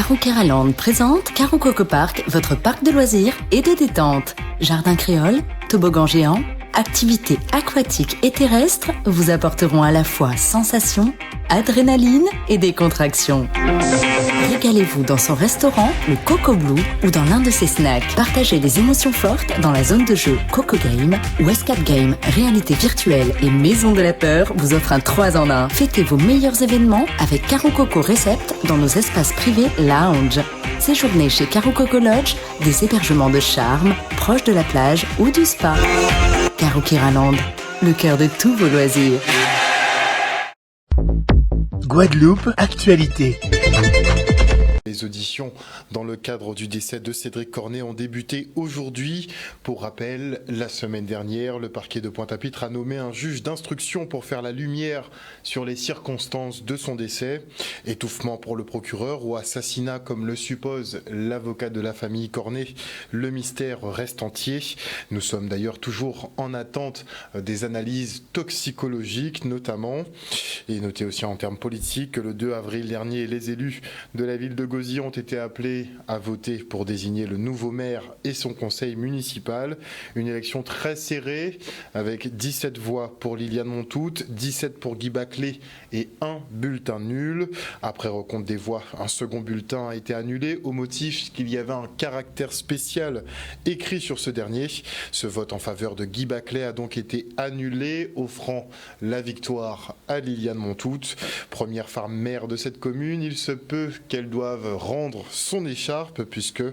Keraland présente Karo Coco Park, votre parc de loisirs et de détente. Jardin créole, toboggan géant, activités aquatiques et terrestres vous apporteront à la fois sensations, adrénaline et décontraction. Régalez-vous dans son restaurant, le Coco Blue, ou dans l'un de ses snacks. Partagez des émotions fortes dans la zone de jeu Coco Game, où Escape Game, réalité virtuelle et maison de la peur vous offre un 3 en 1. Fêtez vos meilleurs événements avec Karo Coco Recept dans nos espaces privés lounge. Séjournez chez Karo Coco Lodge, des hébergements de charme, proches de la plage ou du spa. Karo Keraland, le cœur de tous vos loisirs. Guadeloupe, actualité. Les auditions dans le cadre du décès de Cédric Cornet ont débuté aujourd'hui. Pour rappel, la semaine dernière, le parquet de Pointe-à-Pitre a nommé un juge d'instruction pour faire la lumière sur les circonstances de son décès. Étouffement pour le procureur ou assassinat comme le suppose l'avocat de la famille Cornet. Le mystère reste entier. Nous sommes d'ailleurs toujours en attente des analyses toxicologiques notamment. Et notez aussi en termes politiques que le 2 avril dernier, les élus de la ville de Gauzy ont été appelés à voter pour désigner le nouveau maire et son conseil municipal. Une élection très serrée avec 17 voix pour Liliane Montout, 17 pour Guy Baclé et un bulletin nul. Après recompte des voix, un second bulletin a été annulé au motif qu'il y avait un caractère spécial écrit sur ce dernier. Ce vote en faveur de Guy Baclé a donc été annulé, offrant la victoire à Liliane Montout. Première femme maire de cette commune, il se peut qu'elle doive rendre son écharpe puisque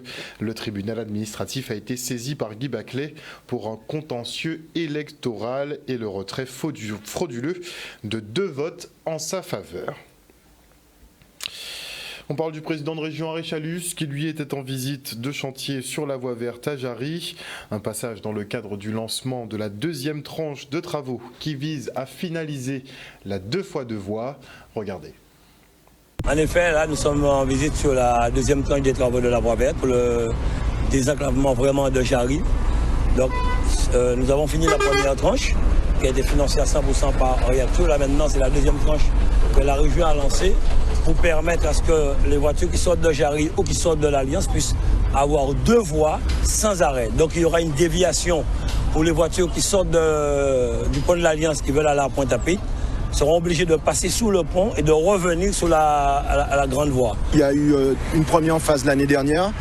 le tribunal administratif a été saisi par Guy Baclé pour un contentieux électoral et le retrait frauduleux de 2 votes en sa faveur. On parle du président de région Aréchalus qui lui était en visite de chantier sur la voie verte à Jarry. Un passage dans le cadre du lancement de la 2e tranche de travaux qui vise à finaliser la 2x2 voies. Regardez. En effet, là, nous sommes en visite sur la 2e tranche des travaux de la voie verte pour le désenclavement vraiment de Jarry. Donc, nous avons fini la première tranche qui a été financée à 100% par Oriacto. Là, maintenant, c'est la 2e tranche que la région a lancée pour permettre à ce que les voitures qui sortent de Jarry ou qui sortent de l'Alliance puissent avoir 2 voies sans arrêt. Donc, il y aura une déviation pour les voitures qui sortent du pont de l'Alliance qui veulent aller à Pointe-à-Pitre. Seront obligés de passer sous le pont et de revenir sur la grande voie. Il y a eu une première phase l'année dernière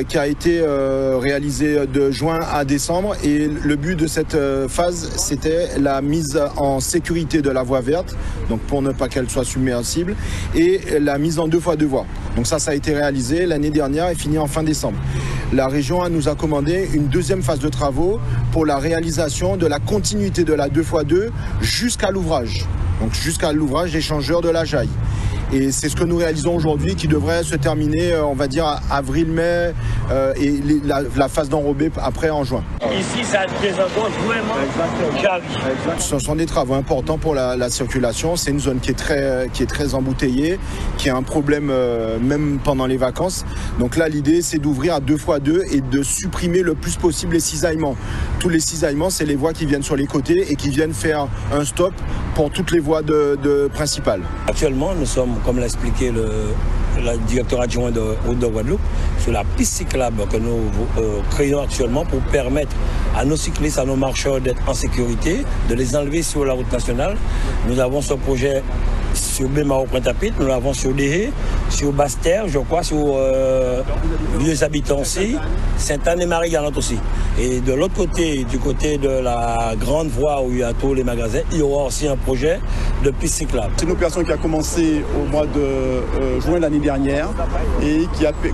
qui a été réalisée de juin à décembre et le but de cette phase c'était la mise en sécurité de la voie verte, donc pour ne pas qu'elle soit submersible, et la mise en 2x2 voies. Donc ça a été réalisé l'année dernière et fini en fin décembre. La région nous a commandé une 2e phase de travaux pour la réalisation de la continuité de la 2x2 jusqu'à l'ouvrage. Donc jusqu'à l'ouvrage échangeur de la Jaille. Et c'est ce que nous réalisons aujourd'hui qui devrait se terminer, on va dire, avril-mai et la phase d'enrobé après en juin. Ici, ça désengorge vraiment Jarry. Ce sont des travaux importants pour la circulation. C'est une zone qui est très embouteillée, qui a un problème même pendant les vacances. Donc là, l'idée, c'est d'ouvrir à 2x2 et de supprimer le plus possible les cisaillements. Tous les cisaillements, c'est les voies qui viennent sur les côtés et qui viennent faire un stop pour toutes les voies principales. Actuellement, nous sommes, comme l'a expliqué le directeur adjoint de Route de Guadeloupe, sur la piste cyclable que nous créons actuellement pour permettre à nos cyclistes, à nos marcheurs d'être en sécurité, de les enlever sur la route nationale. Nous avons ce projet sur Bémaro-Pointe-à-Pitre, nous l'avons sur Dehé, sur Basse-Terre, je crois, sur Vieux Habitants aussi, Sainte-Anne et Marie-Galante aussi. Et de l'autre côté, du côté de la grande voie où il y a tous les magasins, il y aura aussi un projet de piste cyclable. C'est une opération qui a commencé au mois de juin l'année dernière et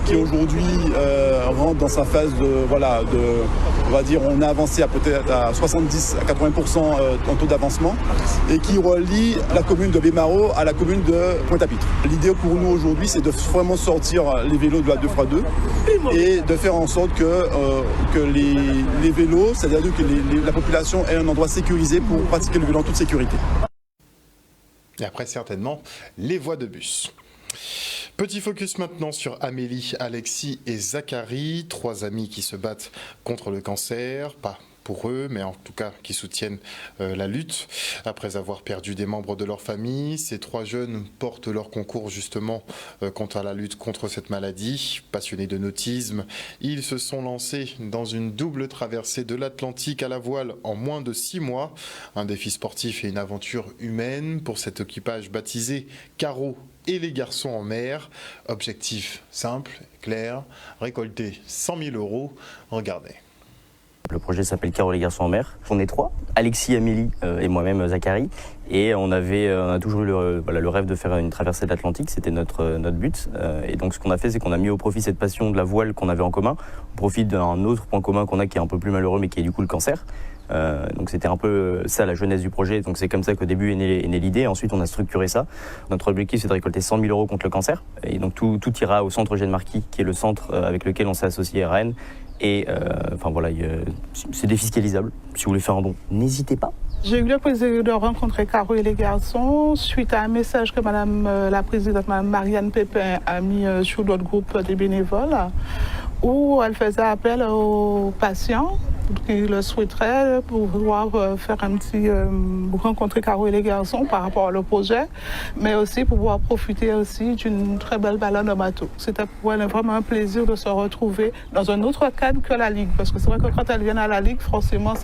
qui aujourd'hui rentre dans sa phase on va dire, on a avancé à peut-être à 70 à 80% en taux d'avancement et qui relie la commune de Bémaro à la commune de Pointe-à-Pitre. L'idée pour nous aujourd'hui, c'est de vraiment sortir les vélos de la 2x2 et de faire en sorte que les vélos, c'est-à-dire que la population ait un endroit sécurisé pour pratiquer le vélo en toute sécurité. Et après, certainement, les voies de bus. Petit focus maintenant sur Amélie, Alexis et Zachary, 3 amis qui se battent contre le cancer. Pas pour eux, mais en tout cas qui soutiennent la lutte. Après avoir perdu des membres de leur famille, ces 3 jeunes portent leur concours justement contre la lutte contre cette maladie. Passionnés de nautisme, ils se sont lancés dans une double traversée de l'Atlantique à la voile en moins de 6 mois. Un défi sportif et une aventure humaine pour cet équipage baptisé Caro et les garçons en mer. Objectif simple, clair, récolter 100 000 €. Regardez. Le projet s'appelle Caro et les garçons en mer. On est 3, Alexis, Amélie et moi-même Zachary. Et on a toujours eu le rêve de faire une traversée de l'Atlantique, c'était notre but. Et donc ce qu'on a fait, c'est qu'on a mis au profit cette passion de la voile qu'on avait en commun, au profit d'un autre point commun qu'on a qui est un peu plus malheureux, mais qui est du coup le cancer. Donc c'était un peu ça la jeunesse du projet, donc c'est comme ça qu'au début est née l'idée, ensuite on a structuré ça. Notre objectif c'est de récolter 100 000 € contre le cancer, et donc tout ira au centre Eugène Marquis, qui est le centre avec lequel on s'est associé à Rennes, et c'est défiscalisable, si vous voulez faire un don, n'hésitez pas. J'ai eu le plaisir de rencontrer Caro et les garçons suite à un message que la présidente, Mme Marianne Pépin, a mis sur notre groupe des bénévoles, où elle faisait appel aux patients qui le souhaiteraient pour pouvoir faire un petit rencontrer Caro et les garçons par rapport au projet, mais aussi pour pouvoir profiter aussi d'une très belle balade en bateau. C'était pour elle vraiment un plaisir de se retrouver dans un autre cadre que la Ligue, parce que c'est vrai que quand elles viennent à la Ligue, forcément,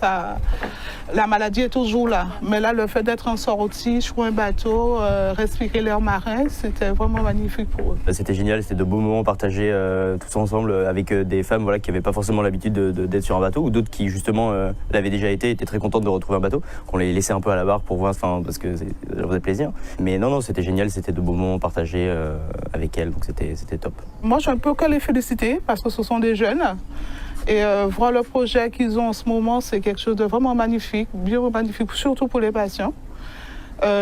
la maladie est toujours là. Mais là, le fait d'être en sortie sur un bateau, respirer l'air marin, c'était vraiment magnifique pour eux. C'était génial, c'était de beaux moments partagés tous ensemble avec des femmes qui n'avaient pas forcément l'habitude d'être sur un bateau, ou d'autres qui justement l'avaient déjà été, étaient très contentes de retrouver un bateau, qu'on les laissait un peu à la barre pour voir, parce que ça leur faisait plaisir. Mais non, c'était génial, c'était de beaux moments partagés avec elles, donc c'était top. Moi, je ne peux que les féliciter, parce que ce sont des jeunes. Et voir le projet qu'ils ont en ce moment, c'est quelque chose de vraiment magnifique, bien magnifique, surtout pour les patients.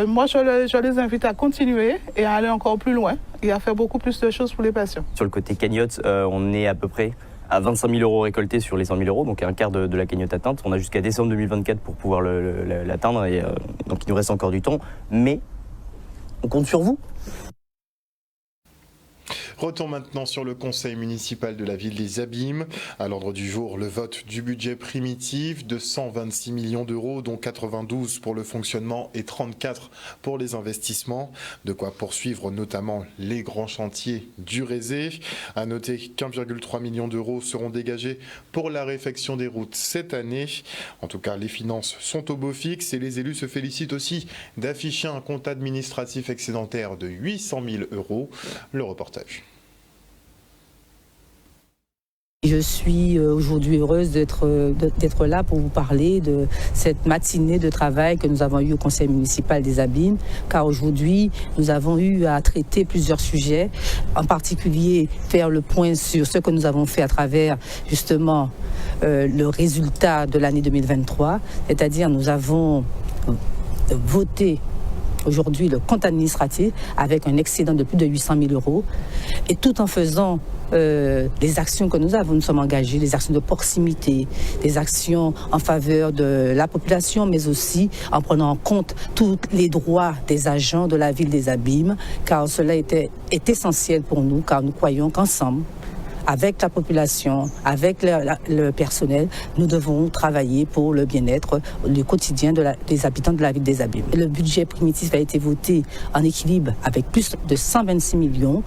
Moi, je les invite à continuer et à aller encore plus loin et à faire beaucoup plus de choses pour les patients. Sur le côté cagnotte, on est à peu près à 25 000 € récoltés sur les 100 000 €, donc un quart de la cagnotte atteinte. On a jusqu'à décembre 2024 pour pouvoir l'atteindre, et donc il nous reste encore du temps, mais on compte sur vous. Retour maintenant sur le conseil municipal de la ville des Abîmes. À l'ordre du jour, le vote du budget primitif de 126 millions €, dont 92 pour le fonctionnement et 34 pour les investissements. De quoi poursuivre notamment les grands chantiers du Rézé. À noter qu'1,3 million € seront dégagés pour la réfection des routes cette année. En tout cas, les finances sont au beau fixe et les élus se félicitent aussi d'afficher un compte administratif excédentaire de 800 000 €. Le reportage. Je suis aujourd'hui heureuse d'être là pour vous parler de cette matinée de travail que nous avons eue au conseil municipal des Abîmes, car aujourd'hui nous avons eu à traiter plusieurs sujets, en particulier faire le point sur ce que nous avons fait à travers justement le résultat de l'année 2023, c'est-à-dire nous avons voté aujourd'hui le compte administratif avec un excédent de plus de 800 000 €, et tout en faisant les actions que nous sommes engagés, les actions de proximité, des actions en faveur de la population, mais aussi en prenant en compte tous les droits des agents de la ville des Abîmes, car cela est essentiel pour nous, car nous croyons qu'ensemble, avec la population, avec le personnel, nous devons travailler pour le bien-être du quotidien des habitants de la ville des Abîmes. Le budget primitif a été voté en équilibre avec plus de 126 millions,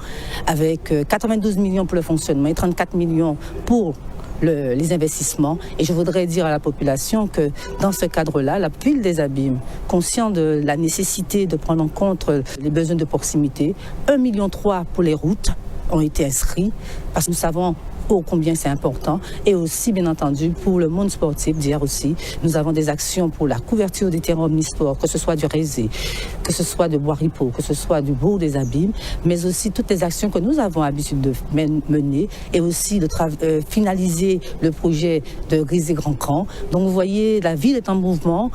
avec 92 millions pour le fonctionnement et 34 millions pour les investissements. Et je voudrais dire à la population que dans ce cadre-là, la ville des Abîmes, conscient de la nécessité de prendre en compte les besoins de proximité, 1,3 million pour les routes ont été inscrits, parce que nous savons combien c'est important, et aussi bien entendu pour le monde sportif, dire aussi, nous avons des actions pour la couverture des terrains omnisports, que ce soit du Rézé, que ce soit de Bois-Ripaud, que ce soit du Bourg des Abîmes, mais aussi toutes les actions que nous avons l'habitude de mener, et aussi de finaliser le projet de Rézé Grand Cran. Donc vous voyez, la ville est en mouvement.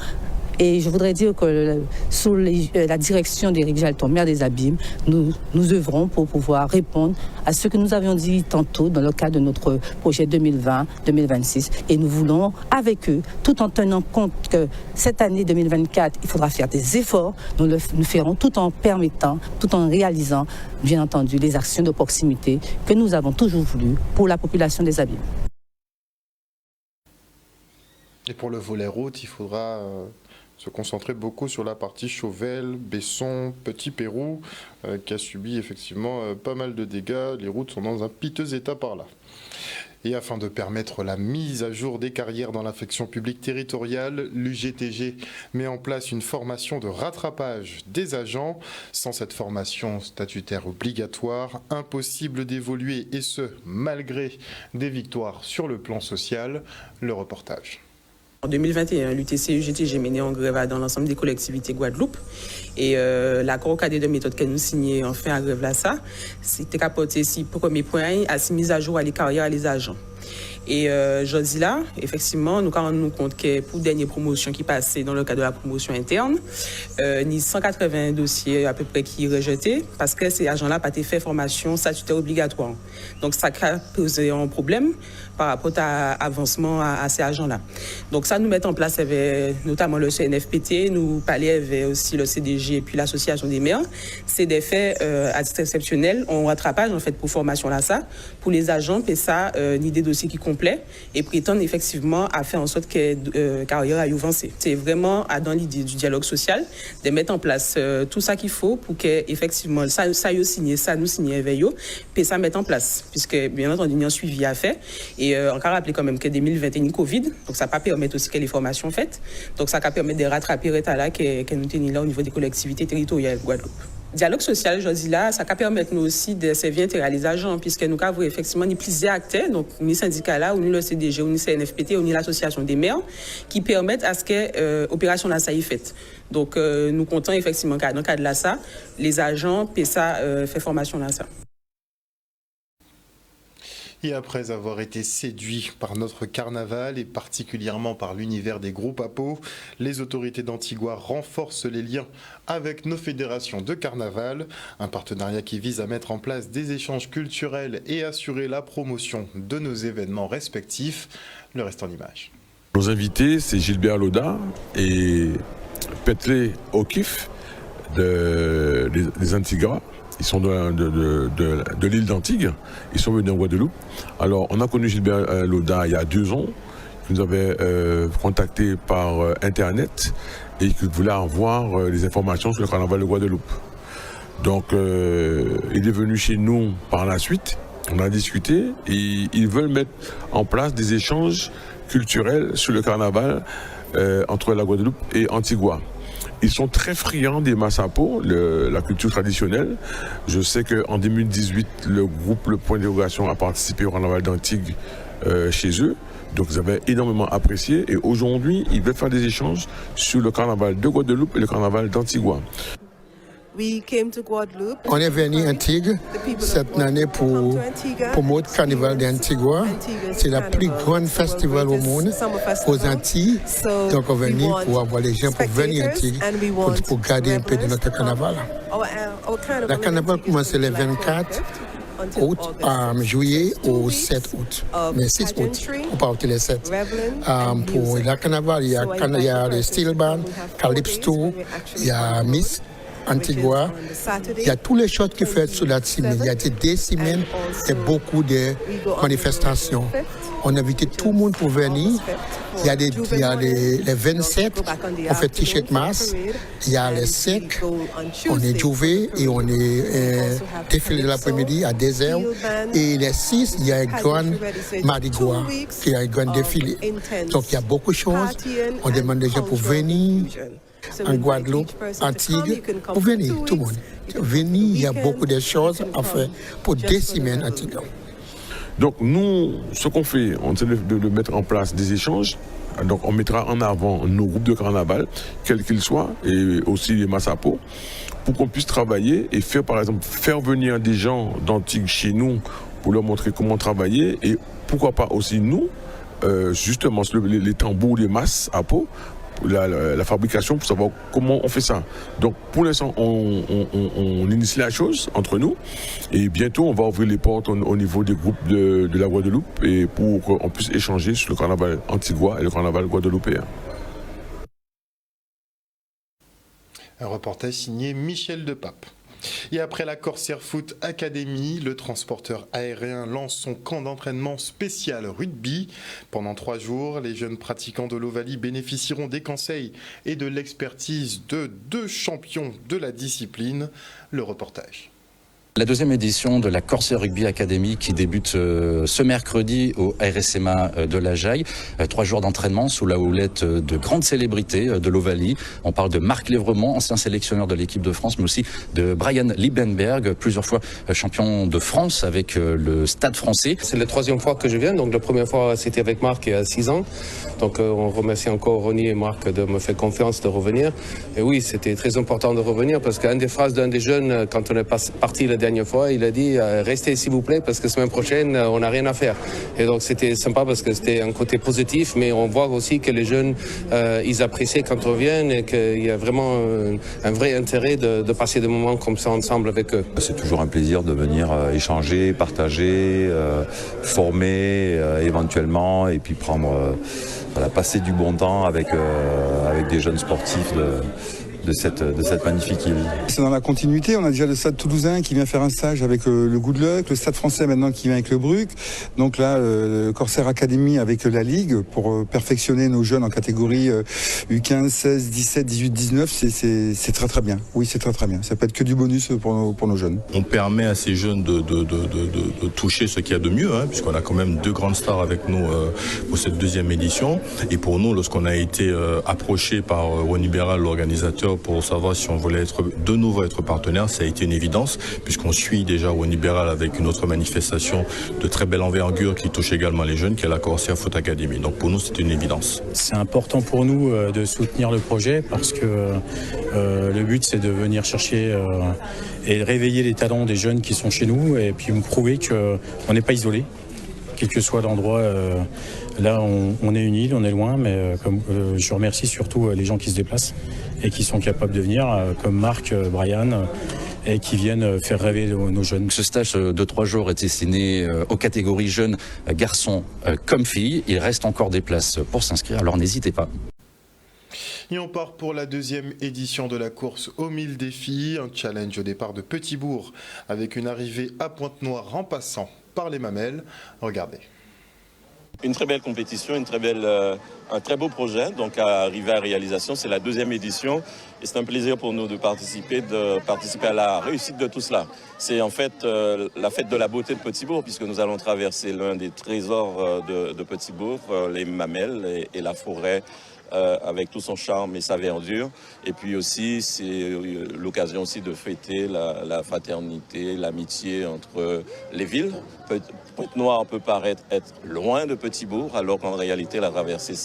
Et je voudrais dire que sous la direction d'Éric Jalton, maire des Abîmes, nous œuvrons pour pouvoir répondre à ce que nous avions dit tantôt dans le cadre de notre projet 2020-2026. Et nous voulons, avec eux, tout en tenant compte que cette année 2024, il faudra faire des efforts, nous le ferons tout en permettant, tout en réalisant, bien entendu, les actions de proximité que nous avons toujours voulu pour la population des Abîmes. Et pour le volet route, il faudra se concentrer beaucoup sur la partie Chauvel, Besson, Petit Pérou, qui a subi effectivement pas mal de dégâts. Les routes sont dans un piteux état par là. Et afin de permettre la mise à jour des carrières dans la fonction publique territoriale, l'UGTG met en place une formation de rattrapage des agents. Sans cette formation statutaire obligatoire, impossible d'évoluer, et ce, malgré des victoires sur le plan social. Le reportage. En 2021, l'UTC-UGTG mené en grève dans l'ensemble des collectivités Guadeloupe. Et l'accord cadre de méthode que nous signons en fin à grève là, ça, c'était qu'apporter ici, premier point, à si mise à jour à les carrières les agents. Et je dis là, effectivement, nous rendons compte que pour la dernière promotion qui passait dans le cadre de la promotion interne, il y a 180 dossiers à peu près qui sont rejetés parce que ces agents-là n'ont pas été fait formation statutaire obligatoire. Donc ça a posé un problème par rapport à l'avancement à ces agents-là. Donc ça nous met en place avec notamment le CNFPT, nous parler avec aussi le CDG et puis l'association des maires. C'est des faits à titre exceptionnel, on rattrapage en fait pour formation là ça, pour les agents, et ça, ni des dossiers qui complètent et prétendent effectivement à faire en sorte que carrière aille avancer. C'est vraiment dans l'idée du dialogue social de mettre en place tout ça qu'il faut pour que effectivement ça nous signe avec eux, puis ça mette en place puisque bien entendu il y a un suivi à faire et encore rappeler quand même que 2021 Covid, donc ça pas permettre aussi que les formations faites, donc ça permet de rattraper le retard là que nous tenons là au niveau des collectivités territoriales Guadeloupe. Dialogue social, je dis là, ça peut permettre nous aussi de servir intérêt les agents, puisque nous avons effectivement plusieurs acteurs, donc ni syndicat là, ou ni le CDG, ou ni CNFPT, ou ni l'association des maires, qui permettent à ce que l'opération là, ça y est faite. Donc nous comptons effectivement dans le cadre de là, ça, les agents, puis ça, fait formation là, ça. Et après avoir été séduits par notre carnaval et particulièrement par l'univers des groupes à peau, les autorités d'Antigua renforcent les liens avec nos fédérations de carnaval, un partenariat qui vise à mettre en place des échanges culturels et assurer la promotion de nos événements respectifs. Le reste en images. Nos invités, c'est Gilbert Loda et Petley O'Keefe des Antigua. Ils sont de l'île d'Antigua, ils sont venus en Guadeloupe. Alors, on a connu Gilbert Loda il y a 2 ans, qui nous avait contacté par Internet et qui voulait avoir des informations sur le carnaval de Guadeloupe. Donc, il est venu chez nous par la suite, on a discuté et ils veulent mettre en place des échanges culturels sur le carnaval entre la Guadeloupe et Antigua. Ils sont très friands des massapo, la culture traditionnelle. Je sais qu'en 2018, le groupe Le Point d'interrogation a participé au carnaval d'Antigua chez eux. Donc ils avaient énormément apprécié. Et aujourd'hui, ils veulent faire des échanges sur le carnaval de Guadeloupe et le carnaval d'Antigua. On est venu à Antigua cette année pour promouvoir le carnaval d'Antigua. C'est le plus grand festival au monde aux Antilles. Donc on est venu pour avoir les gens pour venir à Antigua pour garder un peu de notre carnaval. Le carnaval commence le 24 août, juillet au 7 août, mais 6 août, on part le 7. Pour le carnaval, il y a les steel band, Calypso, il y a Miss Antigua, il y a tous les choses qui fait sur la semaine. Il y a des semaines et beaucoup de manifestations. On a invité tout le monde pour venir. Il y a les 27, on fait t-shirt masse. Il y a les 5, on est joué et on est défilé de l'après-midi à 2h. Et les 6, il y a un grand Mardi Gras, qui a un grand défilé. Donc il y a beaucoup de choses. On demande des gens pour venir. En Guadeloupe, Antigua, pour venir, tout le monde. Venir, il y a beaucoup de choses à faire pour des semaines à Antigua. Donc nous, ce qu'on fait, on essaie de mettre en place des échanges. Donc on mettra en avant nos groupes de carnaval, quels qu'ils soient, et aussi les massapo, pour qu'on puisse travailler et faire, par exemple, faire venir des gens d'Antigua chez nous pour leur montrer comment travailler et pourquoi pas aussi nous, justement les tambours, les masses à peau, la fabrication pour savoir comment on fait ça. Donc pour l'instant on initie la chose entre nous et bientôt on va ouvrir les portes au niveau des groupes de la Guadeloupe et pour qu'on puisse échanger sur le carnaval antigua et le carnaval guadeloupéen. Un reportage signé Michel Depape. Et après la Corsair Foot Academy, le transporteur aérien lance son camp d'entraînement spécial rugby. Pendant 3 jours, les jeunes pratiquants de l'Ovalie bénéficieront des conseils et de l'expertise de 2 champions de la discipline. Le reportage. La deuxième édition de la Corsair Rugby Academy qui débute ce mercredi au RSMA de la Jaille. 3 jours d'entraînement sous la houlette de grandes célébrités de l'Ovalie. On parle de Marc Lévremont, ancien sélectionneur de l'équipe de France, mais aussi de Brian Liebenberg, plusieurs fois champion de France avec le Stade français. C'est la 3e fois que je viens, donc la première fois c'était avec Marc il y a 6 ans. Donc on remercie encore Ronnie et Marc de me faire confiance de revenir. Et oui, c'était très important de revenir parce qu'une des phrases d'un des jeunes, quand on est parti la dernière fois, il a dit restez s'il vous plaît parce que semaine prochaine on n'a rien à faire. Et donc c'était sympa parce que c'était un côté positif, mais on voit aussi que les jeunes ils apprécient quand on revient et qu'il y a vraiment un vrai intérêt de passer des moments comme ça ensemble avec eux. C'est toujours un plaisir de venir échanger, partager, former éventuellement et puis passer du bon temps avec des jeunes sportifs de cette magnifique île. C'est dans la continuité, on a déjà le Stade toulousain qui vient faire un stage avec le Good Luck, le Stade français maintenant qui vient avec le Bruck, donc là le Corsair Academy avec la Ligue pour perfectionner nos jeunes en catégorie U15, 16, 17, 18, 19, c'est très très bien. Oui, c'est très très bien. Ça peut être que du bonus pour nos jeunes. On permet à ces jeunes de toucher ce qu'il y a de mieux, puisqu'on a quand même 2 grandes stars avec nous pour cette 2e édition. Et pour nous, lorsqu'on a été approché par Ronnie Béral, l'organisateur, pour savoir si on voulait de nouveau être partenaire, ça a été une évidence, puisqu'on suit déjà Ronnie Béral avec une autre manifestation de très belle envergure qui touche également les jeunes, qui est la Corsair Foot Academy. Donc pour nous, c'est une évidence. C'est important pour nous de soutenir le projet, parce que le but, c'est de venir chercher et réveiller les talents des jeunes qui sont chez nous, et puis prouver qu'on n'est pas isolé, quel que soit l'endroit. Là, on est une île, on est loin, mais je remercie surtout les gens qui se déplacent et qui sont capables de venir, comme Marc, Brian, et qui viennent faire rêver nos jeunes. Ce stage de 3 jours est destiné aux catégories jeunes, garçons comme filles. Il reste encore des places pour s'inscrire, alors n'hésitez pas. Et on part pour la 2e édition de la course aux 1000 défis, un challenge au départ de Petit-Bourg avec une arrivée à Pointe-Noire en passant par les Mamelles. Regardez. Une très belle compétition, un très beau projet, donc à arriver à réalisation. C'est la 2e édition et c'est un plaisir pour nous de participer à la réussite de tout cela. C'est en fait la fête de la beauté de Petit-Bourg, puisque nous allons traverser l'un des trésors de Petit-Bourg, les Mamelles et la forêt, avec tout son charme et sa verdure. Et puis aussi, c'est l'occasion aussi de fêter la fraternité, l'amitié entre les villes. Pointe-Noire peut paraître être loin de Petit-Bourg, alors qu'en réalité, la traversée,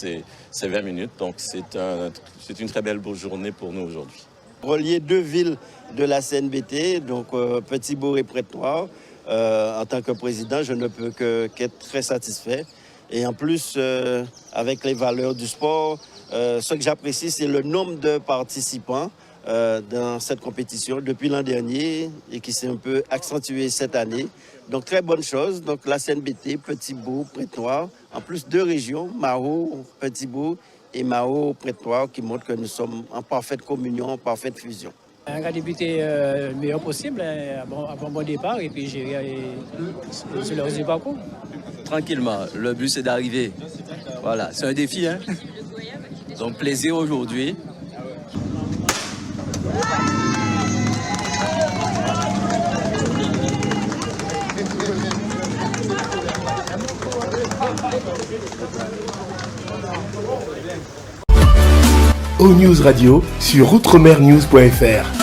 c'est 20 minutes. Donc, c'est une très belle journée pour nous aujourd'hui. Relier 2 villes de la CNBT, donc Petit-Bourg et Pointe-Noire. En tant que président, je ne peux qu'être très satisfait. Et en plus, avec les valeurs du sport, ce que j'apprécie, c'est le nombre de participants dans cette compétition depuis l'an dernier et qui s'est un peu accentué cette année. Donc, très bonne chose. Donc, la CNBT, Petit-Bourg, Pointe-Noire, en plus 2 régions, Mao, Petit-Bourg et Mao, Pointe-Noire, qui montrent que nous sommes en parfaite communion, en parfaite fusion. On a débuté le meilleur possible, à bon départ, et puis c'est le résultat parcours. Tranquillement, le but c'est d'arriver. Voilà, c'est un défi, Donc plaisir aujourd'hui. O News Radio sur outremernews.fr.